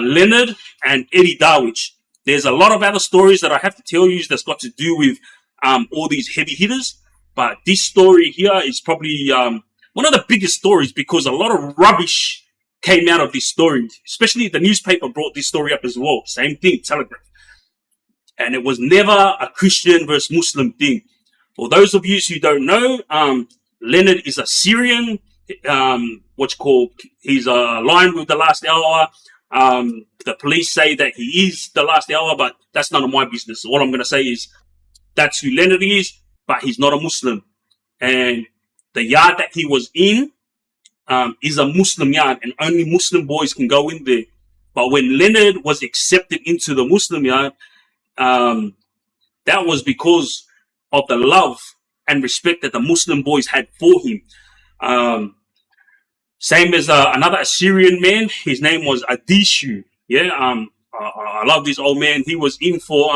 Leonard and Eddie Darwiche. There's a lot of other stories that I have to tell you that's got to do with all these heavy hitters. But this story here is probably one of the biggest stories because a lot of rubbish came out of this story. Especially the newspaper brought this story up as well. Same thing, Telegraph. And it was never a Christian versus Muslim thing. For those of you who don't know, Leonard is a Syrian. He's aligned with the last hour. The police say that he is the last hour, but that's none of my business. All I'm going to say is that's who Leonard is, but he's not a Muslim. And the yard that he was in is a Muslim yard, and only Muslim boys can go in there. But when Leonard was accepted into the Muslim yard, that was because of the love and respect that the Muslim boys had for him. Same as another Assyrian man. His name was Adishu. Yeah, I love this old man. He was in for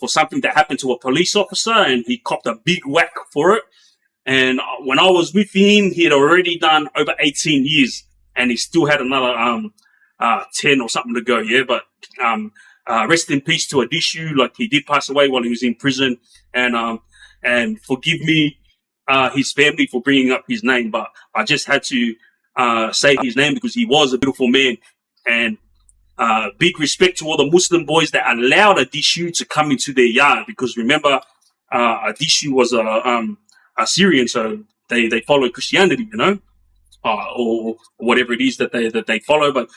something that happened to a police officer, and he copped a big whack for it. And when I was with him, he had already done over 18 years, and he still had another 10 or something to go. Yeah, but rest in peace to Adishu. Like, he did pass away while he was in prison, and forgive me, his family, for bringing up his name, but I just had to say his name because he was a beautiful man. And big respect to all the Muslim boys that allowed Adishu to come into their yard, because remember, Adishu was a Syrian, so they follow Christianity, you know, or whatever it is that they follow. But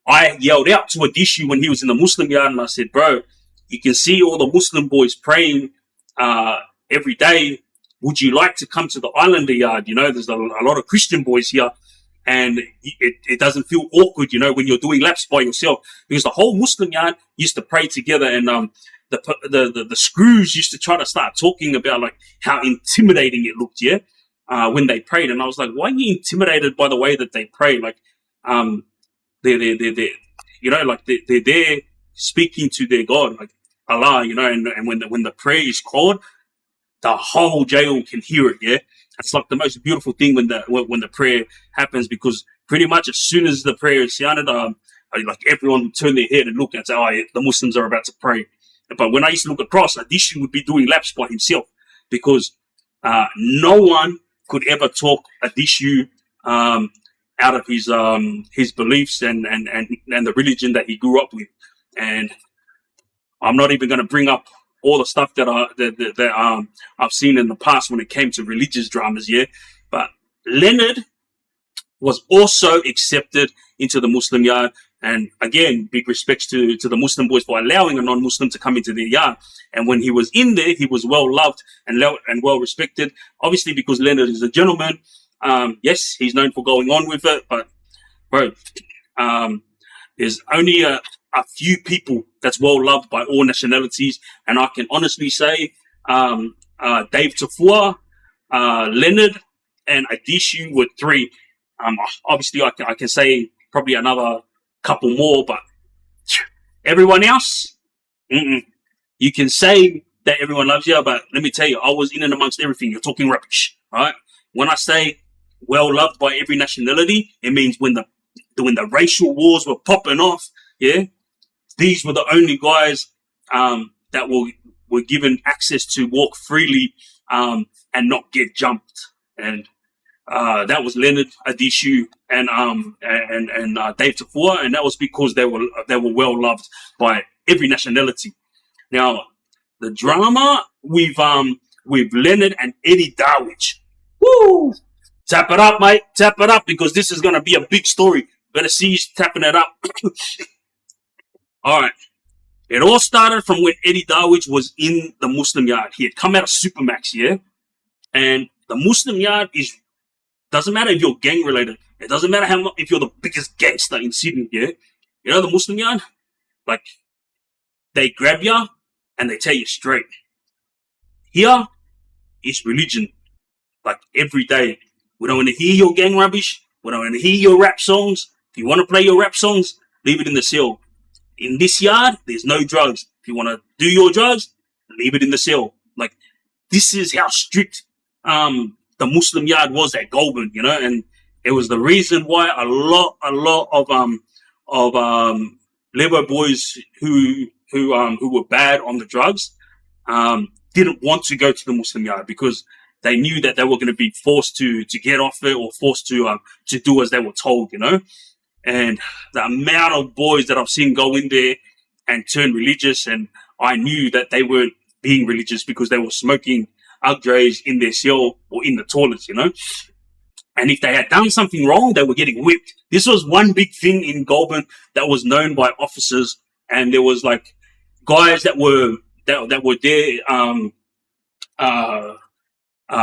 I yelled out to Adishu when he was in the Muslim yard, and I said, bro, you can see all the Muslim boys praying every day. Would you like to come to the Islander yard? You know, there's a lot of Christian boys here, and it doesn't feel awkward, you know, when you're doing laps by yourself, because the whole Muslim yard used to pray together. And the screws used to try to start talking about like how intimidating it looked, yeah, when they prayed. And I was like, why are you intimidated by the way that they pray? Like, they're you know, like they're there speaking to their God, like Allah, you know, and when the prayer is called, the whole jail can hear it. Yeah, it's like the most beautiful thing when the prayer happens, because pretty much as soon as the prayer is sounded, like everyone would turn their head and look and say, oh, yeah, the Muslims are about to pray. But when I used to look across, Adishu would be doing laps by himself, because no one could ever talk Adishu out of his beliefs and the religion that he grew up with. And I'm not even going to bring up all the stuff that I've seen in the past when it came to religious dramas, yeah. But Leonard was also accepted into the Muslim yard, and again, big respects to the Muslim boys for allowing a non-Muslim to come into their yard. And when he was in there, he was well loved and well respected. Obviously, because Leonard is a gentleman. Yes, he's known for going on with it, but bro, there's only a few people that's well loved by all nationalities, and I can honestly say Dave Tafua, Leonard, and Adishu were three. Obviously, I can say probably another couple more, but everyone else, you can say that everyone loves you, but let me tell you, I was in and amongst everything. You're talking rubbish, right? When I say well loved by every nationality, it means when the racial wars were popping off, yeah, these were the only guys that were given access to walk freely and not get jumped. And that was Leonard, Adishu, and Dave Tafua, and that was because they were well loved by every nationality. Now, the drama with Leonard and Eddie Darwiche. Woo! Tap it up, mate. Tap it up, because this is gonna be a big story. Better see you tapping it up. All right. It all started from when Eddie Darwiche was in the Muslim yard. He had come out of Supermax, yeah? And the Muslim yard doesn't matter if you're gang related. It doesn't matter if you're the biggest gangster in Sydney, yeah? You know the Muslim yard? Like, they grab you and they tell you straight. Here is religion. Like, every day. We don't want to hear your gang rubbish. We don't want to hear your rap songs. If you want to play your rap songs, leave it in the cell. In this yard, there's no drugs. If you want to do your drugs, leave it in the cell. Like, this is how strict the Muslim yard was at Goulburn, you know, and it was the reason why a lot of Lebo boys who were bad on the drugs didn't want to go to the Muslim yard because they knew that they were going to be forced to get off it or forced to do as they were told, you know. And the amount of boys that I've seen go in there and turn religious, and I knew that they weren't being religious because they were smoking Ugdrays in their cell or in the toilets, you know. And if they had done something wrong, they were getting whipped. This was one big thing in Goulburn that was known by officers, and there was like guys that were there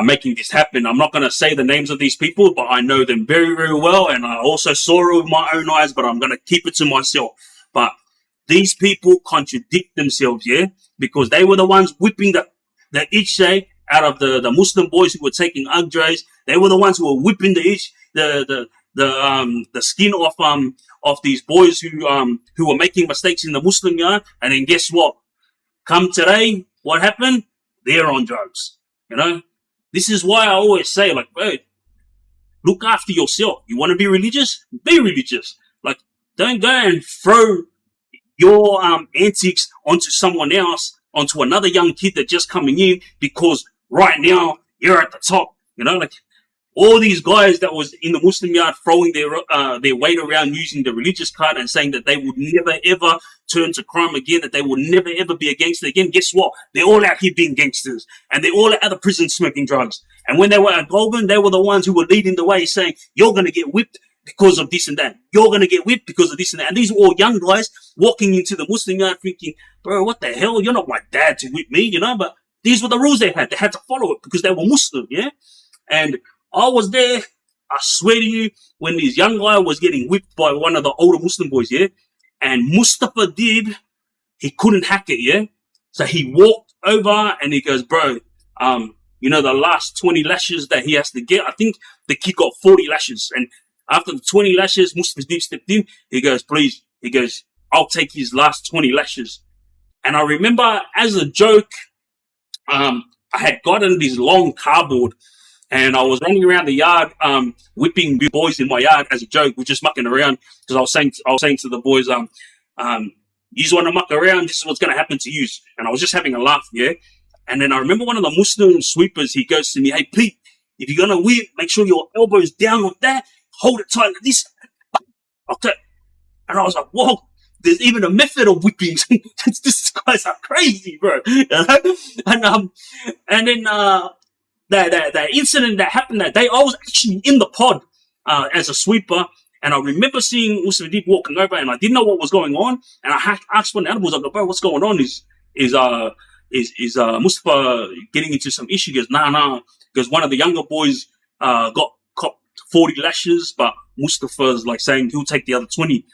making this happen. I'm not going to say the names of these people, but I know them very, very well, and I also saw it with my own eyes, but I'm going to keep it to myself. But these people contradict themselves, yeah, because they were the ones whipping the Ichse out of the Muslim boys who were taking Ugdrays. They were the ones who were whipping the skin off these boys who were making mistakes in the Muslim yard. And then guess what? Come today, what happened? They're on drugs, you know. This is why I always say, like, bro, look after yourself. You want to be religious? Be religious. Like, don't go and throw your antics onto someone else, onto another young kid that's just coming in because right now you're at the top. You know, like all these guys that was in the Muslim yard throwing their weight around using the religious card and saying that they would never ever turn to crime again, that they will never ever be a gangster again. Guess what? They're all out here being gangsters, and they're all out of the prison smoking drugs. And when they were at Goulburn, they were the ones who were leading the way, saying, "You're going to get whipped because of this and that. You're going to get whipped because of this and that." And these were all young guys walking into the Muslim yard thinking, "Bro, what the hell? You're not my dad to whip me," you know. But these were the rules they had. They had to follow it because they were Muslim, yeah. And I was there, I swear to you, when this young guy was getting whipped by one of the older Muslim boys, yeah, and Mustafa did, he couldn't hack it, yeah. So he walked over and he goes, "Bro, you know, the last 20 lashes that he has to get, I think the kid got 40 lashes. And after the 20 lashes, Mustafa Deep stepped in. He goes, "Please," he goes, "I'll take his last 20 lashes. And I remember as a joke, I had gotten this long cardboard and I was running around the yard, whipping boys in my yard as a joke. We're just mucking around because I was saying to the boys, you want to muck around, this is what's going to happen to you." And I was just having a laugh, yeah. And then I remember one of the Muslim sweepers, he goes to me, "Hey, Pete, if you're going to whip, make sure your elbow's down like that, hold it tight like this." Okay. And I was like, whoa, there's even a method of whipping. These guys are crazy, bro. And then the incident that happened that day, I was actually in the pod as a sweeper, and I remember seeing Mustafa Deep walking over, and I didn't know what was going on, and I asked one of the animals, I go, "Bro, what's going on? Is Mustafa getting into some issue?" He goes, nah, because one of the younger boys got copped 40 lashes, but Mustafa's like saying he'll take the other 20.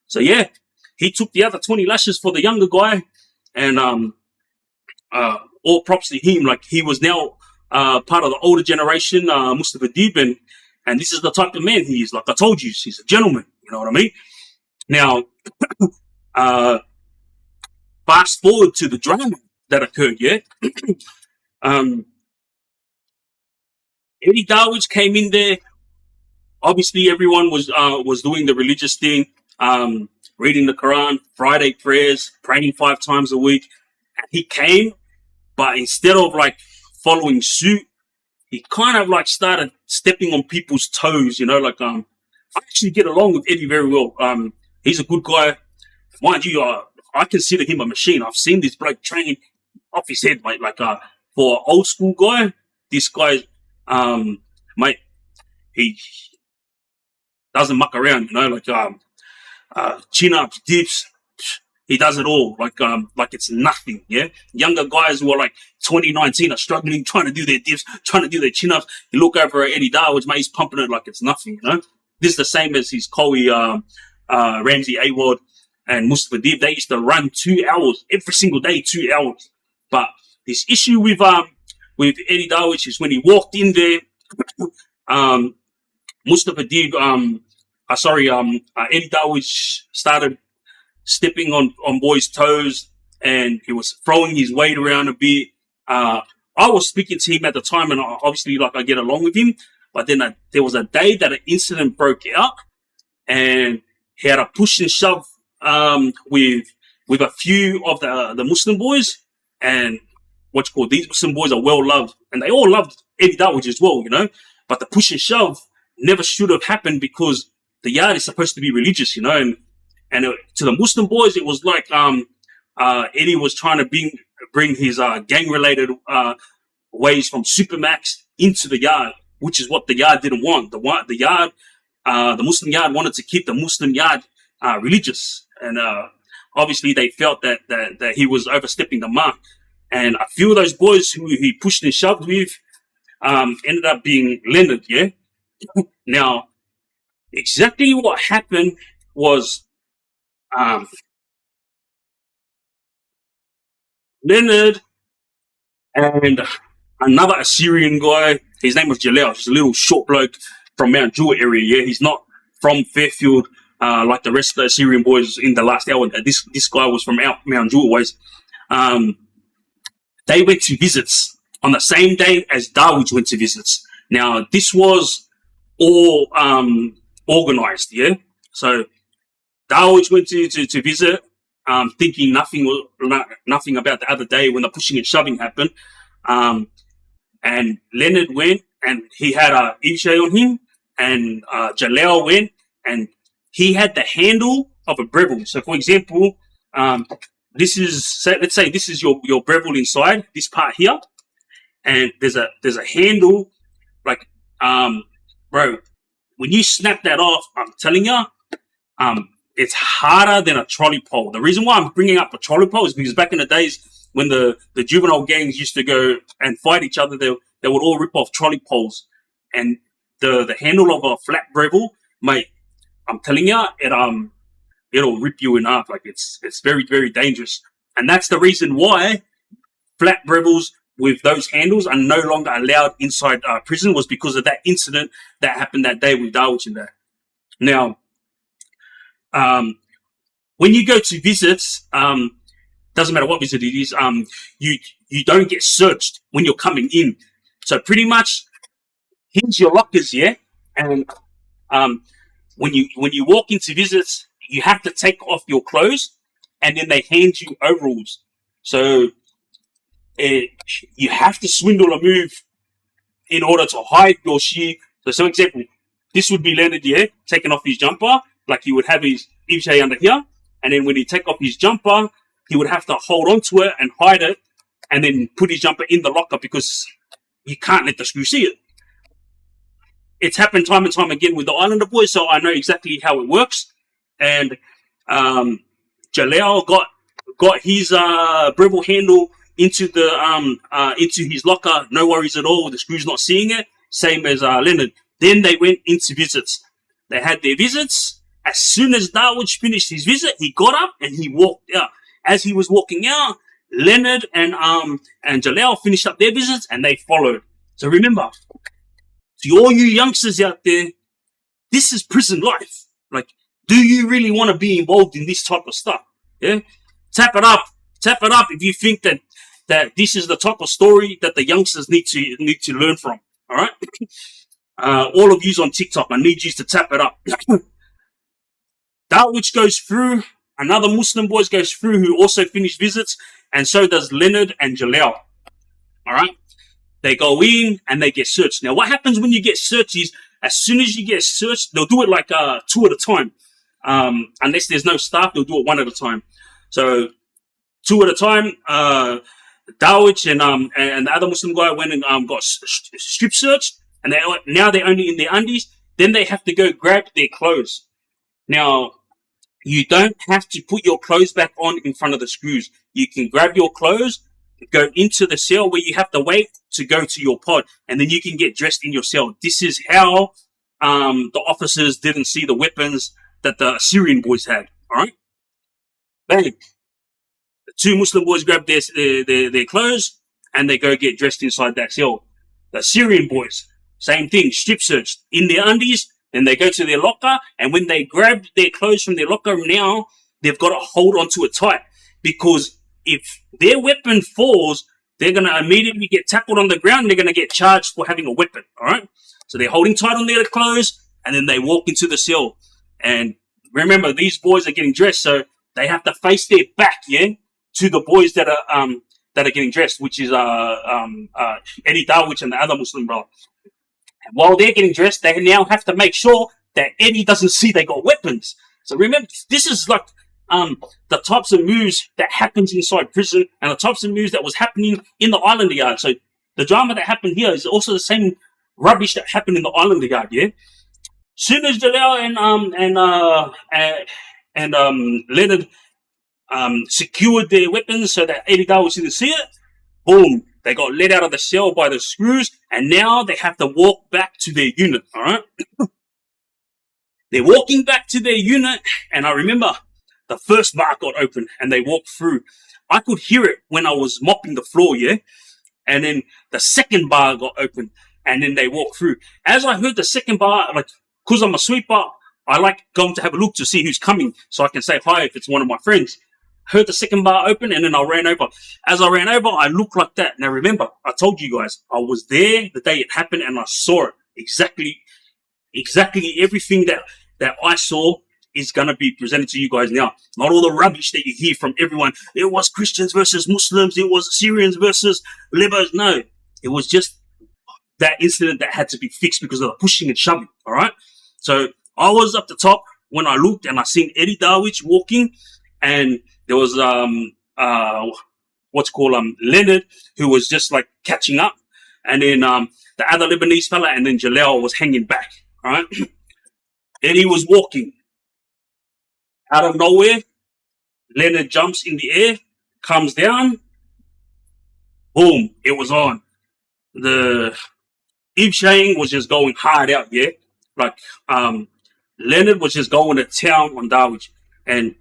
So yeah, he took the other 20 lashes for the younger guy, and all props to him. Like, he was now part of the older generation, Mustafa Deep, and this is the type of man he is. Like I told you, he's a gentleman. You know what I mean? Now, fast forward to the drama that occurred, yeah? Eddie Darwiche came in there. Obviously, everyone was doing the religious thing, reading the Quran, Friday prayers, praying 5 times a week. And he came, but instead of like following suit, he kind of like started stepping on people's toes, you know, like, I actually get along with Eddie very well. He's a good guy. Mind you, I consider him a machine. I've seen this bloke train off his head, mate. Like, for an old school guy, this guy, mate, he doesn't muck around, you know, like, chin-ups, dips, he does it all, like it's nothing, yeah? Younger guys who are like 2019 are struggling, trying to do their dips, trying to do their chin-ups. You look over at Eddie Darwiche, mate, he's pumping it like it's nothing, you know? This is the same as his Cowie, Ramsey Awad and Mustafa Deep. They used to run 2 hours, every single day, 2 hours. But this issue with Eddie Darwiche is when he walked in there, Mustafa Deep, Eddie Darwiche started stepping on boys' toes, and he was throwing his weight around a bit. I was speaking to him at the time, and obviously, like, I get along with him. But then there was a day that an incident broke out, and he had a push and shove with a few of the Muslim boys, and these Muslim boys are well loved, and they all loved Eddie Darwiche as well, But the push and shove never should have happened because the yard is supposed to be religious, and to the Muslim boys it was like Eddie was trying to bring his gang related ways from Supermax into the yard, which is what the yard didn't want. The Muslim yard wanted to keep the Muslim yard religious, and obviously they felt that he was overstepping the mark. And a few of those boys who he pushed and shoved with ended up being Leonard. Yeah. Now, exactly what happened was Leonard and another Assyrian guy. His name was Jalal. He's a little short bloke from Mount Jewel area. Yeah, he's not from Fairfield like the rest of the Assyrian boys in the last hour. This guy was from Mount Jewel ways. They went to visits on the same day as Darwiche went to visits. Now, this was all organized. Yeah, so Darwiche went to visit, thinking nothing about the other day when the pushing and shoving happened. And Leonard went and he had a Ivshay on him, and Jalal went and he had the handle of a Breville. So, for example, let's say this is your Breville inside this part here, and there's a handle, like bro. When you snap that off, I'm telling you, it's harder than a trolley pole. The reason why I'm bringing up a trolley pole is because back in the days when the juvenile gangs used to go and fight each other, they would all rip off trolley poles. And the handle of a flat Breville, mate, I'm telling you, it'll rip you in half. Like it's very, very dangerous. And that's the reason why flat Brevilles with those handles are no longer allowed inside prison, was because of that incident that happened that day with Darwiche in there. Now, when you go to visits, doesn't matter what visit it is, you don't get searched when you're coming in. So pretty much, here's your lockers, yeah? And when you walk into visits, you have to take off your clothes, and then they hand you overalls. So you have to swindle a move in order to hide your shit. So, for example, this would be Leonard, yeah, taking off his jumper, like he would have his Ivshay under here, and then when he take off his jumper, he would have to hold on to it and hide it, and then put his jumper in the locker because you can't let the screw see it. It's happened time and time again with the Islander boys, so I know exactly how it works. And Jalal got his Breville handle into his locker, no worries at all. The screw's not seeing it. Same as Leonard. Then they went into visits. They had their visits. As soon as Darwiche finished his visit, he got up and he walked out. As he was walking out, Leonard and Jalal finished up their visits and they followed. So remember, to all you youngsters out there, this is prison life. Like, do you really want to be involved in this type of stuff? Yeah, tap it up if you think that this is the type of story that the youngsters need to learn from. All right, all of yous on TikTok, I need you to tap it up. Darwiche goes through. Another Muslim boys goes through who also finish visits, and so does Leonard and Jalal. All right, they go in and they get searched. Now, what happens when you get searched is, as soon as you get searched, they'll do it like 2 at a time. Unless there's no staff, they'll do it 1 at a time. So 2 at a time. Darwiche and the other Muslim guy went and got strip searched, and now they're only in their undies. Then they have to go grab their clothes. Now, you don't have to put your clothes back on in front of the screws. You can grab your clothes, go into the cell where you have to wait to go to your pod, and then you can get dressed in your cell. This is how the officers didn't see the weapons that the Syrian boys had. All right, bang. The 2 Muslim boys grab their clothes and they go get dressed inside that cell. The Syrian boys, same thing, strip searched in their undies. Then they go to their locker, and when they grab their clothes from their locker, now they've got to hold on to it tight, because if their weapon falls, they're going to immediately get tackled on the ground and they're going to get charged for having a weapon, all right? So they're holding tight on their clothes and then they walk into the cell. And remember, these boys are getting dressed, so they have to face their back, to the boys that are getting dressed, which is Eddie Darwiche and the other Muslim brother. And while they're getting dressed, they now have to make sure that Eddie doesn't see they got weapons. So remember, this is like the types of moves that happens inside prison and the types of moves that was happening in the Islander yard. So the drama that happened here is also the same rubbish that happened in the Islander yard, Soon as Jalal and Leonard secured their weapons so that Eddie Darwiche didn't see it, boom, they got let out of the cell by the screws, and now they have to walk back to their unit, all right? They're walking back to their unit, and I remember the first bar got open, and they walked through. I could hear it when I was mopping the floor, And then the second bar got open, and then they walked through. As I heard the second bar, like, because I'm a sweeper, I like going to have a look to see who's coming so I can say hi if it's one of my friends. Heard the second bar open and then I ran over. As I ran over, I looked like that. Now remember, I told you guys, I was there the day it happened and I saw it. Exactly everything that I saw is going to be presented to you guys now. Not all the rubbish that you hear from everyone. It was Christians versus Muslims. It was Syrians versus Libers. No, it was just that incident that had to be fixed because of the pushing and shoving. All right. So I was up the top when I looked and I seen Eddie Darwiche walking, and there was Leonard, who was just like catching up, and then the other Lebanese fella, and then Jalal was hanging back. All right. Eddie was walking. Out of nowhere, Leonard jumps in the air, comes down, boom, it was on. The Ibshang was just going hard out, Like, Leonard was just going to town on Darwiche, and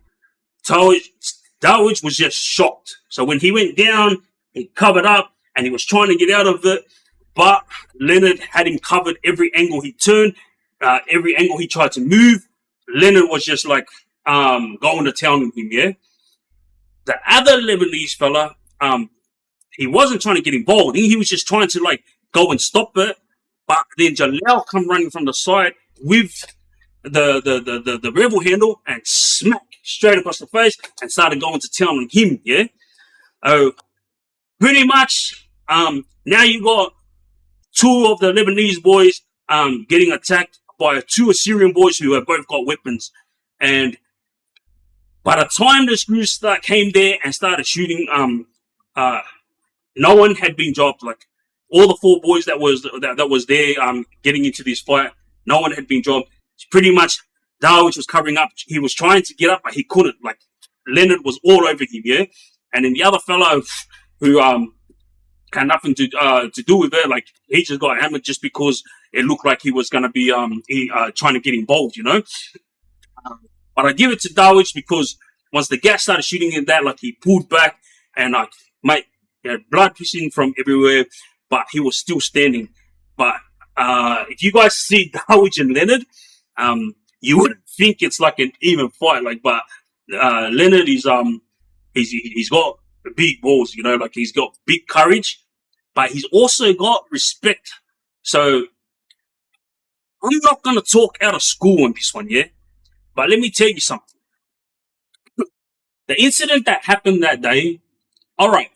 Darwiche was just shocked. So when he went down, he covered up, and he was trying to get out of it, but Leonard had him covered every angle he turned, every angle he tried to move. Leonard was just like going to town with him, The other Lebanese fella, he wasn't trying to get involved. He was just trying to like go and stop it. But then Jalal come running from the side with the rebel handle and smack straight across the face and started going to town on him, pretty much, now you got two of the Lebanese boys getting attacked by two Assyrian boys who have both got weapons. And by the time the screws came there and started shooting, no one had been dropped. Like all the four boys that was there getting into this fight, no one had been dropped. Pretty much Darwiche was covering up. He was trying to get up, but he couldn't. Like Leonard was all over him, And then the other fellow who had nothing to do with it, like he just got hammered just because it looked like he was gonna be trying to get involved, But I give it to Darwiche because once the gas started shooting in that, like he pulled back and like mate, he had blood pissing from everywhere, but he was still standing. But if you guys see Darwiche and Leonard, you wouldn't think it's like an even fight. Like, but Leonard is he's got big balls, like he's got big courage, but he's also got respect. So I'm not gonna talk out of school on this one, but let me tell you something. The incident that happened that day, all right,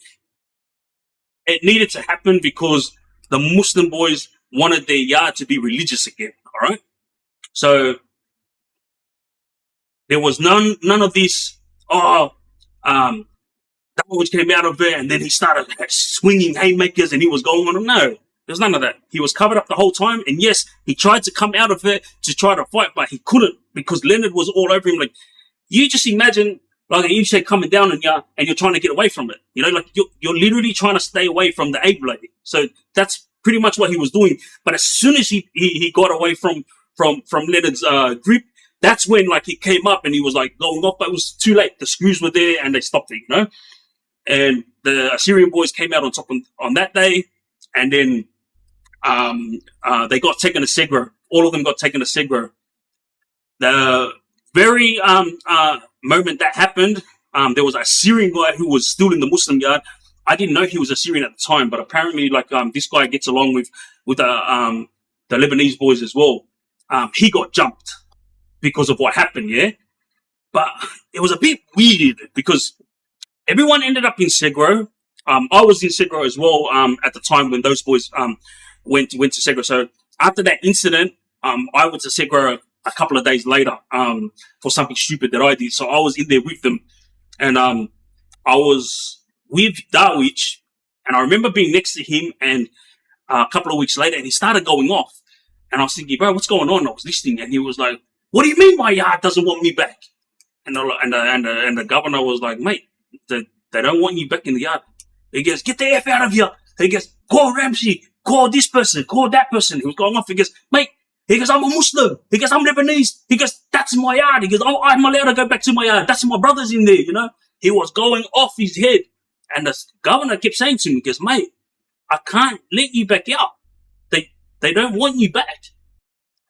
it needed to happen because the Muslim boys wanted their yard to be religious again, all right? So there was none of this, Darwiche came out of there and then he started swinging haymakers and he was going on. No, there's none of that. He was covered up the whole time. And yes, he tried to come out of there to try to fight, but he couldn't because Leonard was all over him. Like, you just imagine like an Ibshang coming down and you're trying to get away from it. Like you're literally trying to stay away from the ape lady. So that's pretty much what he was doing. But as soon as he got away from Leonard's grip, that's when like he came up and he was like going off, but it was too late. The screws were there and they stopped it, And the Assyrian boys came out on top on that day, and then they got taken to Segro. All of them got taken to Segro. The very moment that happened, there was a Syrian guy who was still in the Muslim yard. I didn't know he was a Syrian at the time, but apparently, like, this guy gets along with the Lebanese boys as well. He got jumped because of what happened, yeah? But it was a bit weird because everyone ended up in Segro. I was in Segro as well at the time when those boys went to Segro. So after that incident, I went to Segro a couple of days later for something stupid that I did. So I was in there with them, and I was with Darwiche, and I remember being next to him, and a couple of weeks later, and he started going off. And I was thinking, bro, what's going on? I was listening, and he was like, "What do you mean my yard doesn't want me back?" And the governor was like, "Mate, they don't want you back in the yard." He goes, "Get the F out of here." He goes, "Call Ramsey, call this person, call that person." He was going off. He goes, "Mate," he goes, "I'm a Muslim." He goes, "I'm Lebanese." He goes, "That's my yard." He goes, "I'm allowed to go back to my yard. That's my brothers in there, you know." He was going off his head. And the governor kept saying to me, he goes, "Mate, I can't let you back out. They don't want you back."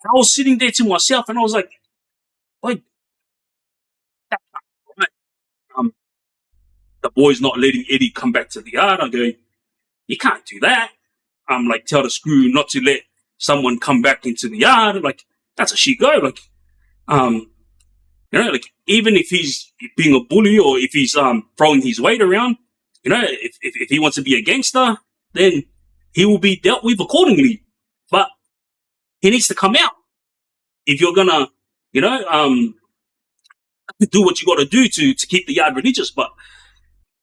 And I was sitting there to myself, and I was like, "Wait, that's not right." The boy's not letting Eddie come back to the yard. I go, "You can't do that." I'm like, tell the screw not to let someone come back into the yard. Like, that's a shit go. Like, like, even if he's being a bully or if he's throwing his weight around, if he wants to be a gangster, then he will be dealt with accordingly. But he needs to come out. If you're gonna, do what you got to do to keep the yard religious. But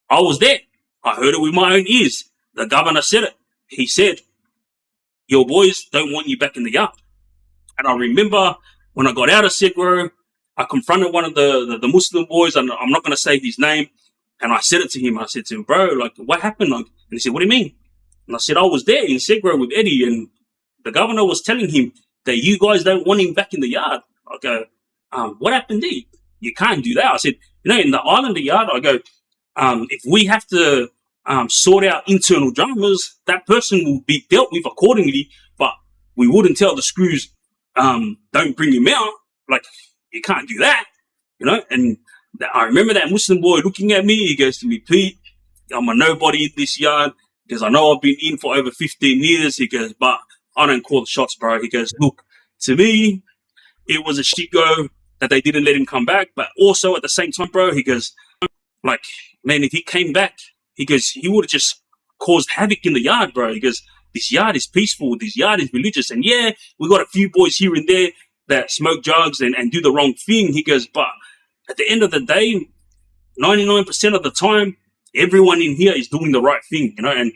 I was there. I heard it with my own ears. The governor said it. He said, "Your boys don't want you back in the yard." And I remember when I got out of Segro, I confronted one of the Muslim boys, and I'm not going to say his name. And I said it to him. I said to him, "Bro, like, what happened?" Like, and he said, "What do you mean?" And I said, "I was there in Segro with Eddie, and the governor was telling him that you guys don't want him back in the yard." I go, "What happened there? You can't do that." I said, in the Islander yard, I go, if we have to sort out internal dramas, that person will be dealt with accordingly, but we wouldn't tell the screws, don't bring him out. Like, you can't do that, And I remember that Muslim boy looking at me. He goes to me, "Pete, I'm a nobody in this yard because I know I've been in for over 15 years. He goes, "But I don't call the shots, bro." He goes, "Look, to me, it was a shit go that they didn't let him come back. But also at the same time, bro," he goes, "like, man, if he came back," he goes, "he would have just caused havoc in the yard, bro." He goes, "This yard is peaceful. This yard is religious. And yeah, we got a few boys here and there that smoke drugs and do the wrong thing." He goes, "But at the end of the day, 99% of the time, everyone in here is doing the right thing, And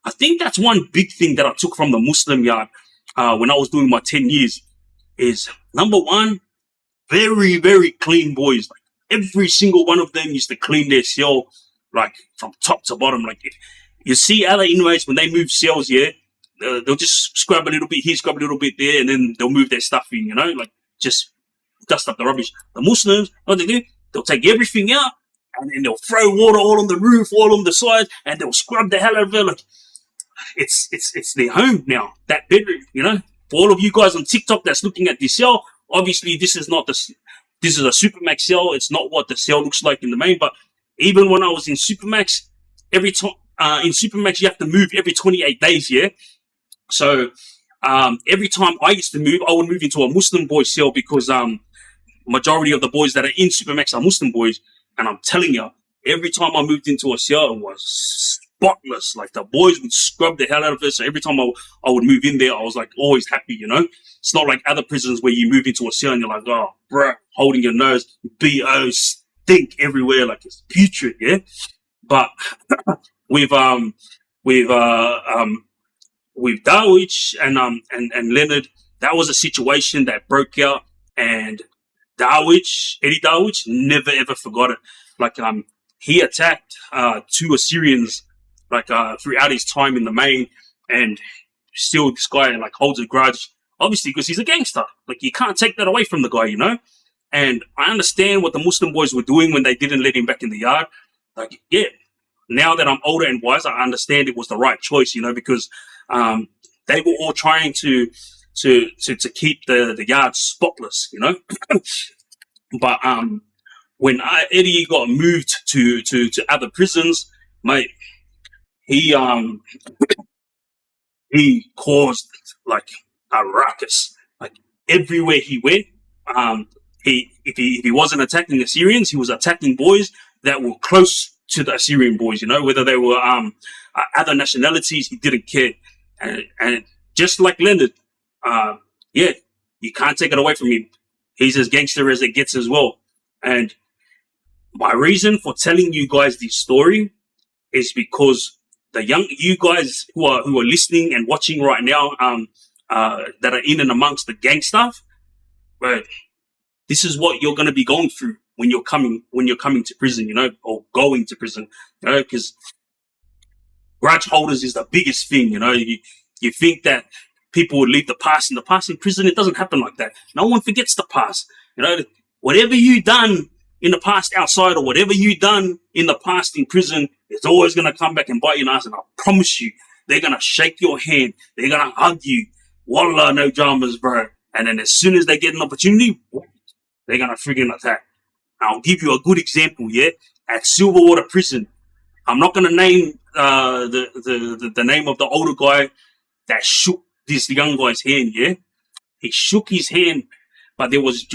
I think that's one big thing that I took from the Muslim yard when I was doing my 10 years is, number one, very, very clean boys. Like, every single one of them used to clean their cell, like, from top to bottom. Like, if you see other inmates, when they move cells, yeah, they'll just scrub a little bit here, scrub a little bit there, and then they'll move their stuff in, like, just dust up the rubbish. The Muslims, what they do, they'll take everything out, and then they'll throw water all on the roof, all on the sides, and they'll scrub the hell out of it. Like, it's their home now, that bedroom, For all of you guys on TikTok that's looking at this cell, obviously this is a Supermax cell. It's not what the cell looks like in the main. But even when I was in Supermax, every time in Supermax you have to move every 28 days, yeah. So every time I used to move, I would move into a Muslim boy cell because majority of the boys that are in Supermax are Muslim boys. And I'm telling you, every time I moved into a cell, it was spotless. Like, the boys would scrub the hell out of it. So every time I would move in there, I was like always happy, It's not like other prisons where you move into a cell and you're like, "Oh, bro," holding your nose, BO, stink everywhere, like it's putrid, yeah. But with Darwiche and Leonard, that was a situation that broke out, and Eddie Darwiche, never ever forgot it. Like, he attacked 2 Assyrians like throughout his time in the main, and still this guy like holds a grudge, obviously because he's a gangster. Like, you can't take that away from the guy, And I understand what the Muslim boys were doing when they didn't let him back in the yard. Like, yeah, now that I'm older and wiser, I understand it was the right choice, because they were all trying to keep the yard spotless, But when Eddie got moved to other prisons, mate, he he caused like a ruckus, like everywhere he went. Um, if he wasn't attacking Assyrians, he was attacking boys that were close to the Assyrian boys. You know, whether they were other nationalities, he didn't care. And just like Leonard, yeah, you can't take it away from him. He's as gangster as it gets as well. And my reason for telling you guys this story is because you guys who are listening and watching right now, that are in and amongst the gang stuff, but this is what you're going to be going through when you're coming to prison, you know, or going to prison, you know, because grudge holders is the biggest thing, you know. You think that people would leave the past in the past. In prison, it doesn't happen like that. No one forgets the past, you know. Whatever you done in the past outside, or whatever you done in the past in prison, it's always going to come back and bite you in the ass. And I promise you, they're going to shake your hand. They're going to hug you. Wallah, no dramas, bro. And then as soon as they get an opportunity, they're going to friggin' attack. I'll give you a good example, yeah? At Silverwater Prison, I'm not going to name the name of the older guy that shook this young guy's hand, yeah? He shook his hand, but there was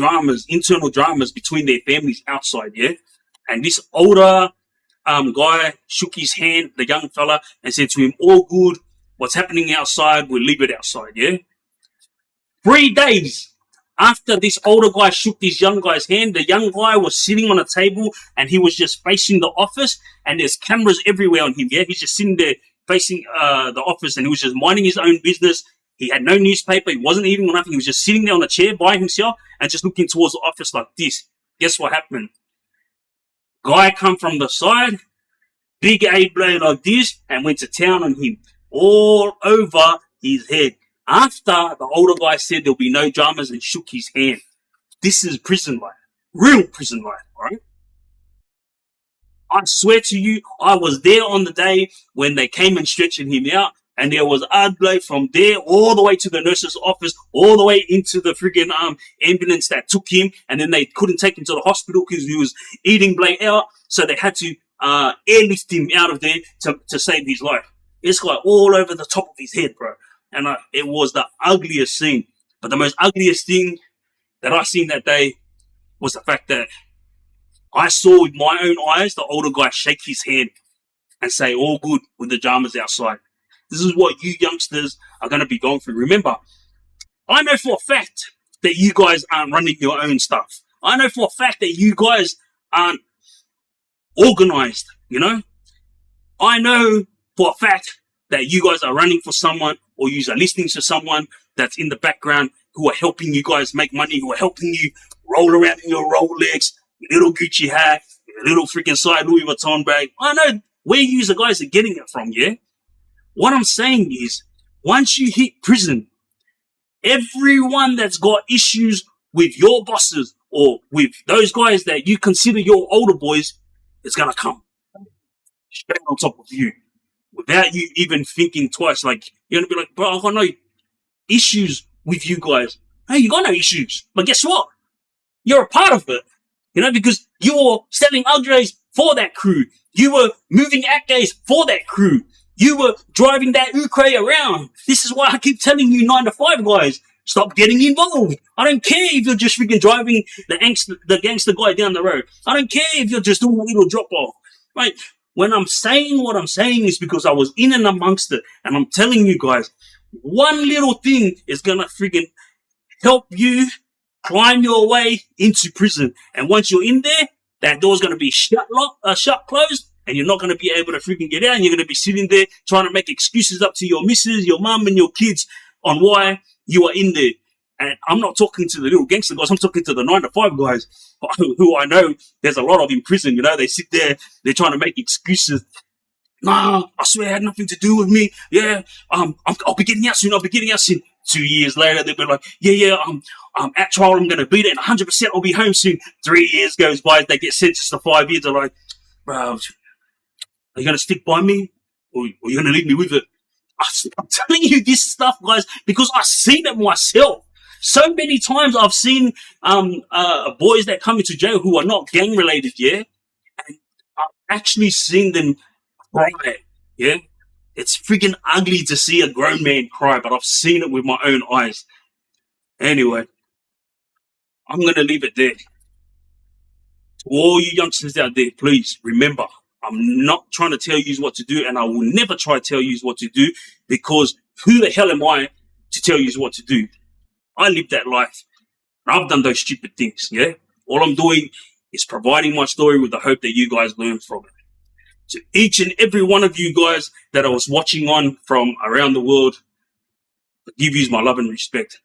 internal dramas between their families outside, yeah? And this older guy shook his hand, the young fella, and said to him, all good, what's happening outside, we'll leave it outside, yeah? 3 days after this older guy shook this young guy's hand, the young guy was sitting on a table and he was just facing the office, and there's cameras everywhere on him, yeah? He's just sitting there facing the office, and he was just minding his own business. He had no newspaper. He wasn't eating or nothing. He was just sitting there on a chair by himself and just looking towards the office like this. Guess what happened? Guy come from the side, big A blade like this, and went to town on him all over his head. After the older guy said there'll be no dramas and shook his hand. This is prison life. Real prison life, alright? I swear to you, I was there on the day when they came and stretching him out, and there was Adlai from there all the way to the nurse's office, all the way into the friggin' ambulance that took him, and then they couldn't take him to the hospital because he was eating Blake out, so they had to airlift him out of there to save his life. This guy all over the top of his head, bro. And it was the ugliest scene. But the most ugliest thing that I seen that day was the fact that I saw with my own eyes the older guy shake his hand and say, all good with the dramas outside. This is what you youngsters are going to be going through. Remember, I know for a fact that you guys aren't running your own stuff. I know for a fact that you guys aren't organized, you know? I know for a fact that you guys are running for someone, or you are listening to someone that's in the background who are helping you guys make money, who are helping you roll around in your Rolex, your little Gucci hat, your little freaking side Louis Vuitton bag. I know where you guys are getting it from, yeah? What I'm saying is, once you hit prison, everyone that's got issues with your bosses or with those guys that you consider your older boys is going to come straight on top of you without you even thinking twice. Like, you're going to be like, bro, I got no issues with you guys. Hey, you got no issues. But guess what? You're a part of it. You know, because you were selling Aldrays for that crew. You were moving Akgays for that crew. You were driving that Ukray around. This is why I keep telling you 9 to 5 guys, stop getting involved. I don't care if you're just freaking driving the gangster guy down the road. I don't care if you're just doing a little drop off. Right? When I'm saying what I'm saying is because I was in and amongst it. And I'm telling you guys, one little thing is going to freaking help you climb your way into prison. And once you're in there, that door's going to be shut closed. And you're not going to be able to freaking get out. And you're going to be sitting there trying to make excuses up to your missus, your mum, and your kids on why you are in there. And I'm not talking to the little gangster guys. I'm talking to the 9 to 5 guys who I know there's a lot of in prison. You know, they sit there, they're trying to make excuses. Nah, I swear it had nothing to do with me. Yeah, I'll be getting out soon. 2 years later, they'll be like, at trial, I'm going to beat it. And 100% I'll be home soon. 3 years goes by. They get sentenced to 5 years. They're like, bro, are you going to stick by me? Or are you going to leave me with it? I'm telling you this stuff, guys, because I've seen it myself. So many times I've seen boys that come into jail who are not gang related, yeah? And I've actually seen them cry, yeah? It's freaking ugly to see a grown man cry, but I've seen it with my own eyes. Anyway, I'm going to leave it there. To all you youngsters out there, please remember, I'm not trying to tell you what to do, and I will never try to tell you what to do, because who the hell am I to tell you what to do? I live that life. I've done those stupid things, yeah? All I'm doing is providing my story with the hope that you guys learn from it. To each and every one of you guys that I was watching on from around the world, I give you my love and respect.